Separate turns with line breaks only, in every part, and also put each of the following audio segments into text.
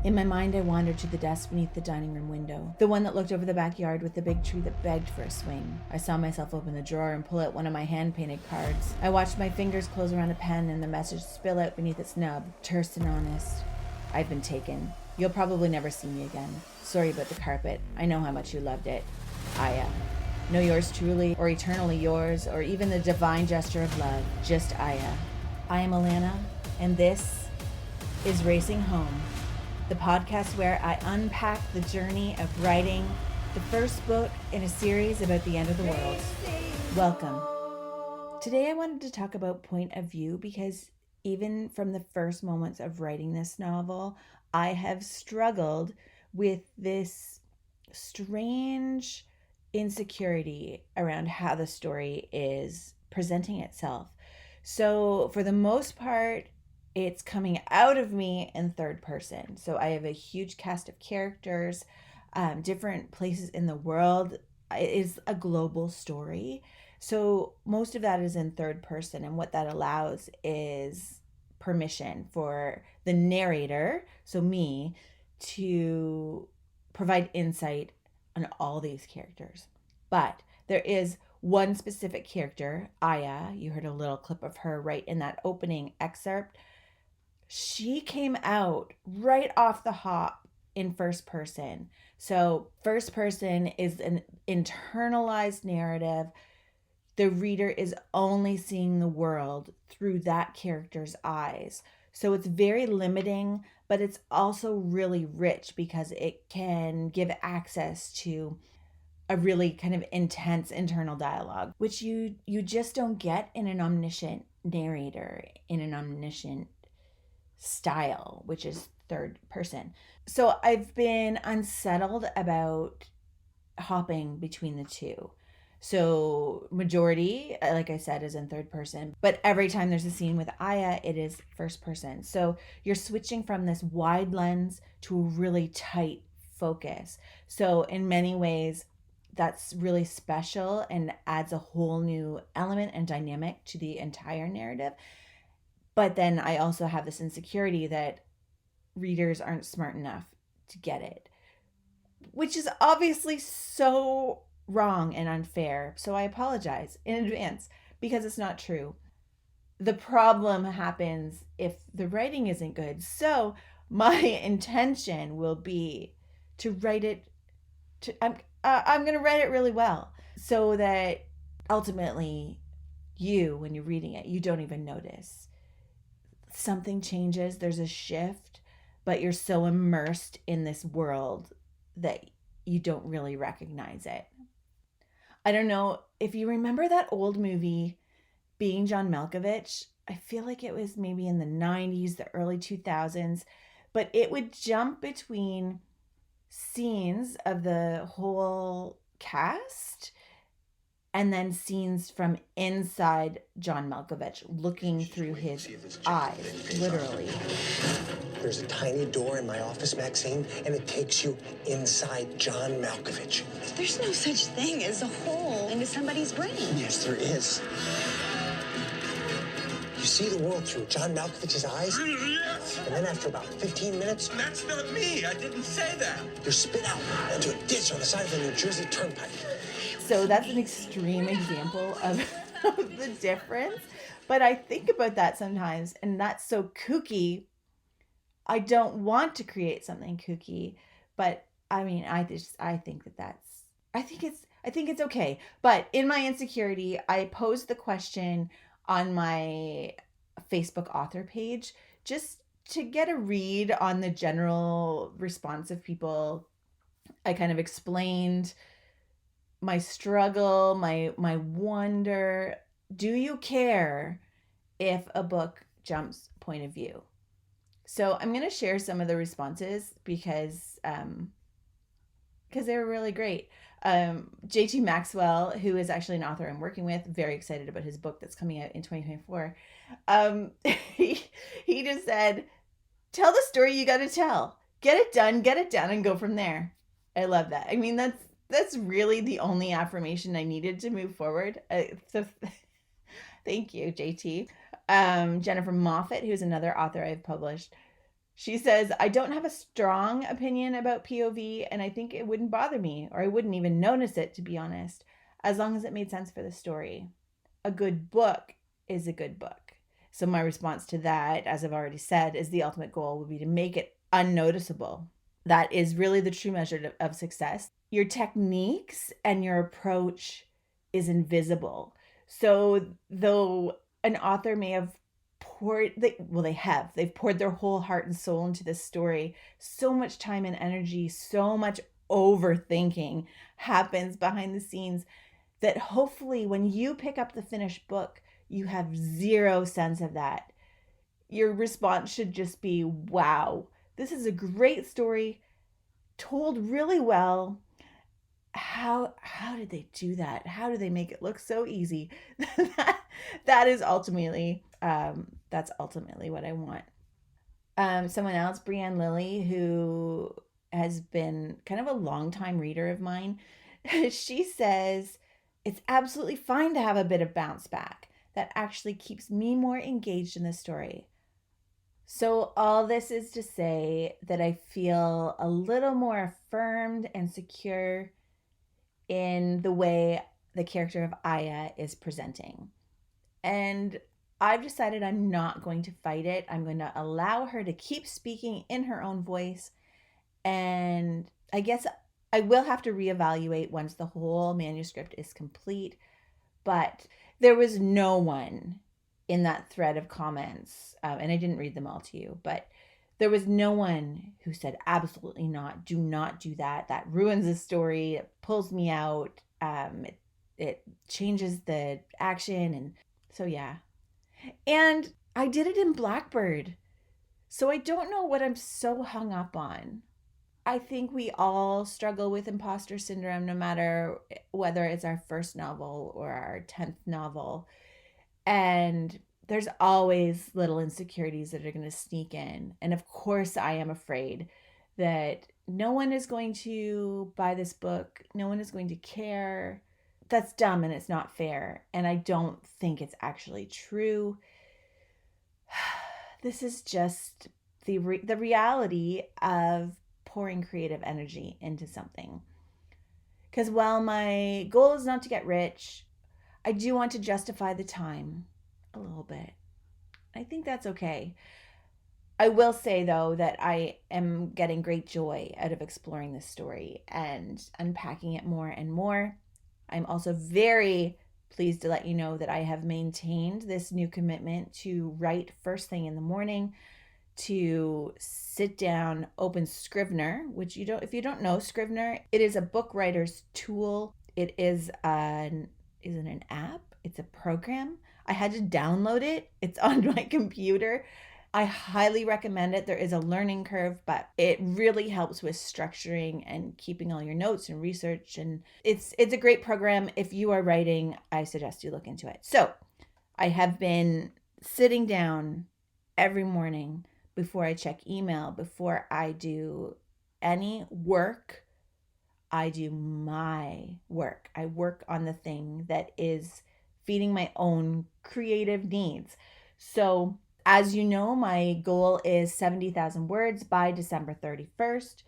In my mind, I wandered to the desk beneath the dining room window, the one that looked over the backyard with the big tree that begged for a swing. I saw myself open the drawer and pull out one of my hand-painted cards. I watched my fingers close around a pen and the message spill out beneath its nub, terse and honest. I've been taken. You'll probably never see me again. Sorry about the carpet. I know how much you loved it. Aya. No yours truly, or eternally yours, or even the divine gesture of love. Just Aya. I am Alanna, and this is Racing Home, the podcast where I unpack the journey of writing the first book in a series about the end of the world. Welcome. Today I wanted to talk about point of view because even from the first moments of writing this novel, I have struggled with this strange insecurity around how the story is presenting itself. So for the most part, it's coming out of me in third person. So I have a huge cast of characters, different places in the world. It is a global story. So most of that is in third person. And what that allows is permission for the narrator, so me, to provide insight on all these characters. But there is one specific character, Aya. You heard a little clip of her right in that opening excerpt. She came out right off the hop in first person. So first person is an internalized narrative. The reader is only seeing the world through that character's eyes. So it's very limiting, but it's also really rich because it can give access to a really kind of intense internal dialogue, which you just don't get in an omniscient narrator, in an omniscient style, which is third person. So I've been unsettled about hopping between the two. So majority, like I said, is in third person, but every time there's a scene with Aya, it is first person. So you're switching from this wide lens to a really tight focus. So in many ways, that's really special and adds a whole new element and dynamic to the entire narrative. But then I also have this insecurity that readers aren't smart enough to get it, which is obviously so wrong and unfair. So I apologize in advance because it's not true. The problem happens if the writing isn't good. So my intention will be to write it I'm going to write it really well so that ultimately you, when you're reading it, you don't even notice. Something changes, there's a shift, but you're so immersed in this world that you don't really recognize it. I don't know if you remember that old movie, Being John Malkovich. I feel like it was maybe in the 90s, the early 2000s, but it would jump between scenes of the whole cast and then scenes from inside John Malkovich, looking through his eyes, literally.
There's a tiny door in my office, Maxine, and it takes you inside John Malkovich.
There's no such thing as a hole into somebody's brain.
Yes, there is. You see the world through John Malkovich's eyes,
Yes!
and then after about 15 minutes,
That's not me. I didn't say that.
you're spit out into a ditch on the side of the New Jersey Turnpike.
So that's an extreme example of the difference. But I think about that sometimes, and that's so kooky. I don't want to create something kooky, but I mean, I think it's okay. But in my insecurity, I posed the question on my Facebook author page just to get a read on the general response of people. I kind of explained my struggle, my wonder. Do you care if a book jumps point of view? So I'm going to share some of the responses because they were really great. JT Maxwell, who is actually an author I'm working with, very excited about his book that's coming out in 2024. He just said, tell the story you got to tell. Get it done, and go from there. I love that. I mean, that's really the only affirmation I needed to move forward. So thank you, JT. Jennifer Moffat, who's another author I've published, She says, I don't have a strong opinion about POV, and I think it wouldn't bother me, or I wouldn't even notice it, to be honest, as long as it made sense for the story. A good book is a good book. So my response to that, as I've already said, is the ultimate goal would be to make it unnoticeable. That is really the true measure of success. Your techniques and your approach is invisible. So though an author may have they've poured their whole heart and soul into this story, so much time and energy, so much overthinking happens behind the scenes that hopefully when you pick up the finished book, you have zero sense of that. Your response should just be, wow, this is a great story, told really well. How did they do that? How do they make it look so easy? that is ultimately that's ultimately what I want. Someone else, Brienne Lilly, who has been kind of a longtime reader of mine, she says it's absolutely fine to have a bit of bounce back. That actually keeps me more engaged in the story. So all this is to say that I feel a little more affirmed and secure in the way the character of Aya is presenting. And I've decided I'm not going to fight it. I'm going to allow her to keep speaking in her own voice. And I guess I will have to reevaluate once the whole manuscript is complete. But there was no one in that thread of comments, and I didn't read them all to you, but there was no one who said, absolutely not, do not do that. That ruins the story. It pulls me out. It changes the action. And so, yeah. And I did it in Blackbird. So I don't know what I'm so hung up on. I think we all struggle with imposter syndrome, no matter whether it's our first novel or our 10th novel. And there's always little insecurities that are going to sneak in. And of course, I am afraid that no one is going to buy this book. No one is going to care. That's dumb and it's not fair. And I don't think it's actually true. This is just the reality of pouring creative energy into something. Because while my goal is not to get rich, I do want to justify the time a little bit. I think that's okay. I will say, though, that I am getting great joy out of exploring this story and unpacking it more and more. I'm also very pleased to let you know that I have maintained this new commitment to write first thing in the morning, to sit down, open Scrivener, which if you don't know Scrivener, it is a book writer's tool. It is isn't an app, it's a program. I had to download it. It's on my computer. I highly recommend it. There is a learning curve, but it really helps with structuring and keeping all your notes and research. And it's a great program. If you are writing, I suggest you look into it. So I have been sitting down every morning before I check email, before I do any work. I do my work. I work on the thing that is feeding my own creative needs. So, as you know, my goal is 70,000 words by December 31st.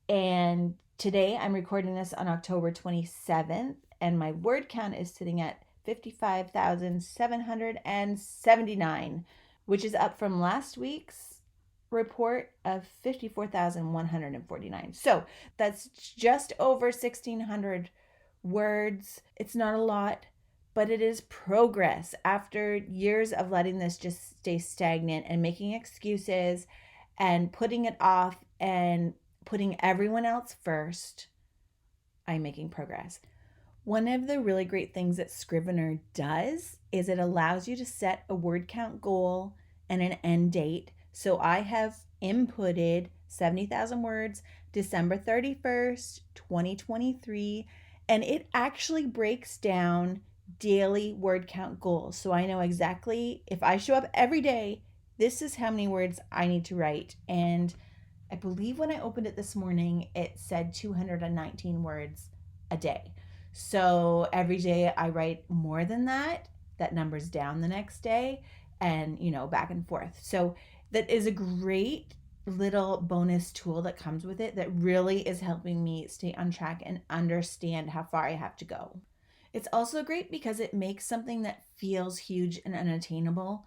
And today I'm recording this on October 27th, and my word count is sitting at 55,779, which is up from last week's report of 54,149. So that's just over 1,600 words. It's not a lot, but it is progress after years of letting this just stay stagnant and making excuses and putting it off and putting everyone else first. I'm making progress. One of the really great things that Scrivener does is it allows you to set a word count goal and an end date. So I have inputted 70,000 words, December 31st, 2023, and it actually breaks down daily word count goals. So I know exactly if I show up every day, this is how many words I need to write. And I believe when I opened it this morning, it said 219 words a day. So every day I write more than that. That number's down the next day and, back and forth. So that is a great little bonus tool that comes with it that really is helping me stay on track and understand how far I have to go. It's also great because it makes something that feels huge and unattainable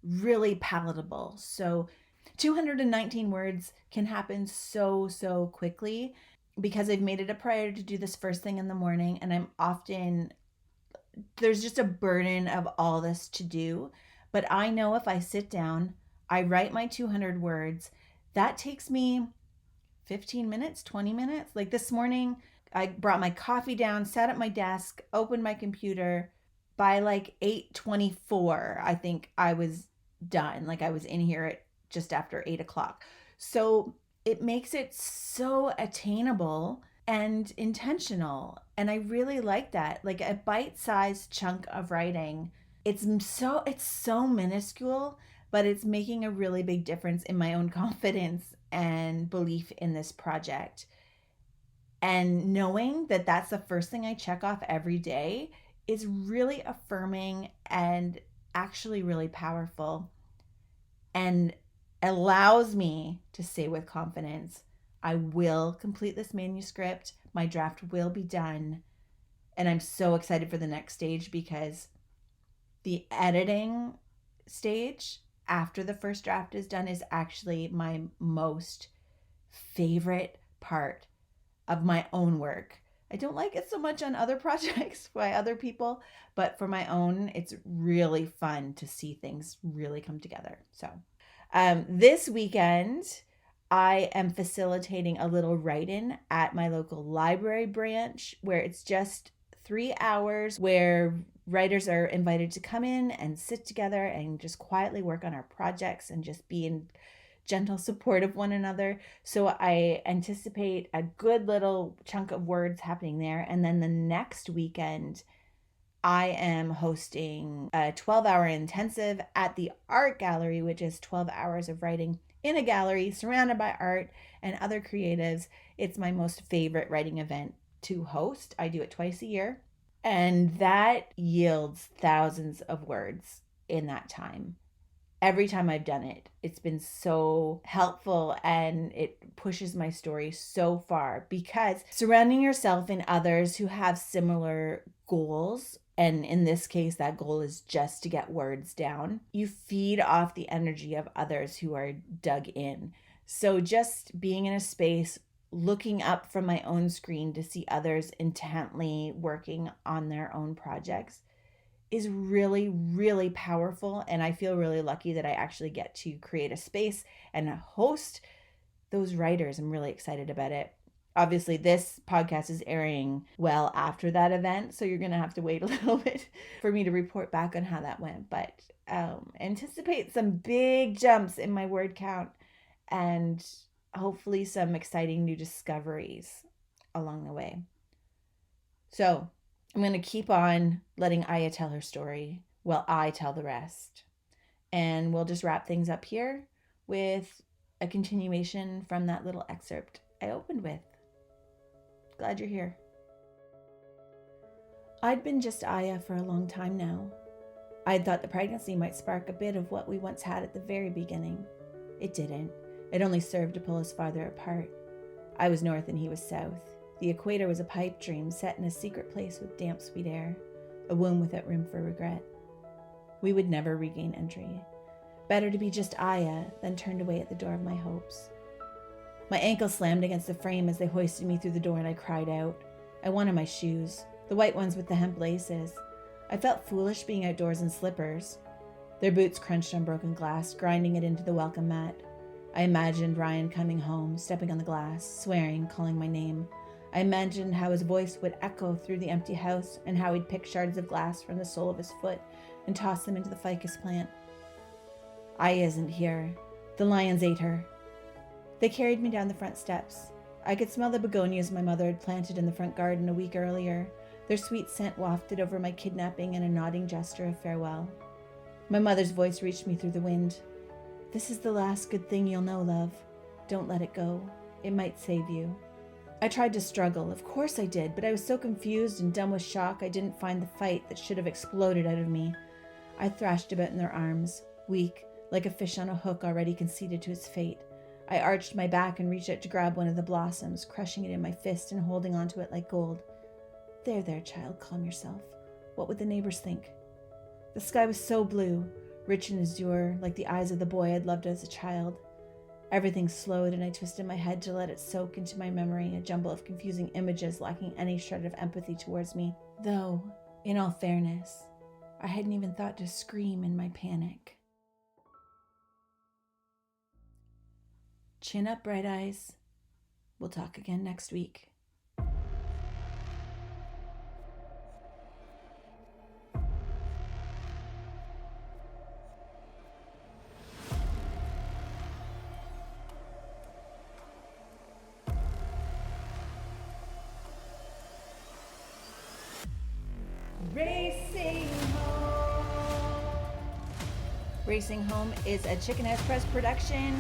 really palatable. So 219 words can happen so quickly because I've made it a priority to do this first thing in the morning, and there's just a burden of all this to do. But I know if I sit down, I write my 200 words, that takes me 15 minutes, 20 minutes. Like this morning, I brought my coffee down, sat at my desk, opened my computer. By like 8:24, I think I was done. Like I was in here at just after 8 o'clock. So it makes it so attainable and intentional. And I really like that. Like a bite-sized chunk of writing. It's so minuscule, but it's making a really big difference in my own confidence and belief in this project. And knowing that that's the first thing I check off every day is really affirming and actually really powerful, and allows me to say with confidence, I will complete this manuscript. My draft will be done. And I'm so excited for the next stage because the editing stage after the first draft is done is actually my most favorite part of my own work. I don't like it so much on other projects by other people, but for my own, it's really fun to see things really come together. So this weekend, I am facilitating a little write-in at my local library branch where it's just 3 hours where writers are invited to come in and sit together and just quietly work on our projects and just be in gentle support of one another. So I anticipate a good little chunk of words happening there. And then the next weekend, I am hosting a 12-hour intensive at the art gallery, which is 12 hours of writing in a gallery surrounded by art and other creatives. It's my most favorite writing event to host. I do it twice a year, and that yields thousands of words in that time. Every time I've done it, it's been so helpful and it pushes my story so far because surrounding yourself in others who have similar goals, and in this case, that goal is just to get words down, you feed off the energy of others who are dug in. So just being in a space, looking up from my own screen to see others intently working on their own projects is really, really powerful. And I feel really lucky that I actually get to create a space and host those writers. I'm really excited about it. Obviously, this podcast is airing well after that event, so you're going to have to wait a little bit for me to report back on how that went. But anticipate some big jumps in my word count and hopefully some exciting new discoveries along the way. So I'm going to keep on letting Aya tell her story while I tell the rest. And we'll just wrap things up here with a continuation from that little excerpt I opened with. Glad you're here. I'd been just Aya for a long time now. I'd thought the pregnancy might spark a bit of what we once had at the very beginning. It didn't. It only served to pull us farther apart. I was north and he was south. The equator was a pipe dream set in a secret place with damp, sweet air, a womb without room for regret. We would never regain entry. Better to be just Aya than turned away at the door of my hopes. My ankle slammed against the frame as they hoisted me through the door and I cried out. I wanted my shoes, the white ones with the hemp laces. I felt foolish being outdoors in slippers. Their boots crunched on broken glass, grinding it into the welcome mat. I imagined Ryan coming home, stepping on the glass, swearing, calling my name. I imagined how his voice would echo through the empty house and how he'd pick shards of glass from the sole of his foot and toss them into the ficus plant. Aya isn't here. The lions ate her. They carried me down the front steps. I could smell the begonias my mother had planted in the front garden a week earlier, their sweet scent wafted over my kidnapping and a nodding gesture of farewell. My mother's voice reached me through the wind. This is the last good thing you'll know, love. Don't let it go. It might save you. I tried to struggle. Of course I did, but I was so confused and dumb with shock I didn't find the fight that should have exploded out of me. I thrashed about in their arms, weak, like a fish on a hook already conceded to its fate. I arched my back and reached out to grab one of the blossoms, crushing it in my fist and holding onto it like gold. There, child, calm yourself. What would the neighbors think? The sky was so blue, rich and azure, like the eyes of the boy I'd loved as a child. Everything slowed and I twisted my head to let it soak into my memory, a jumble of confusing images lacking any shred of empathy towards me. Though, in all fairness, I hadn't even thought to scream in my panic. Chin up, Bright Eyes. We'll talk again next week. Racing Home. Racing Home is a Chicken House Press production.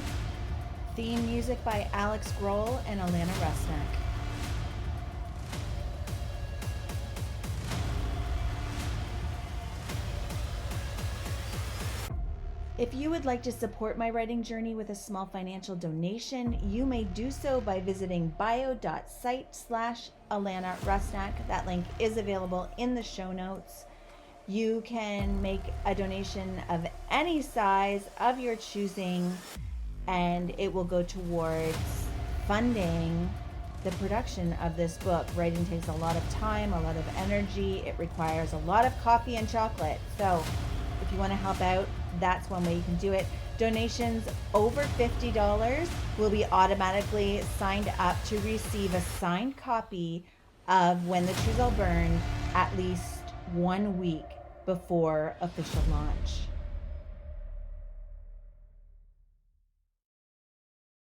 Theme music by Alex Grohl and Alanna Rusnak. If you would like to support my writing journey with a small financial donation, you may do so by visiting bio.site/Alanna Rusnak. That link is available in the show notes. You can make a donation of any size of your choosing, and it will go towards funding the production of this book. Writing takes a lot of time, a lot of energy. It requires a lot of coffee and chocolate. So if you want to help out, that's one way you can do it. Donations over $50 will be automatically signed up to receive a signed copy of When the Trees All Burned at least 1 week before official launch.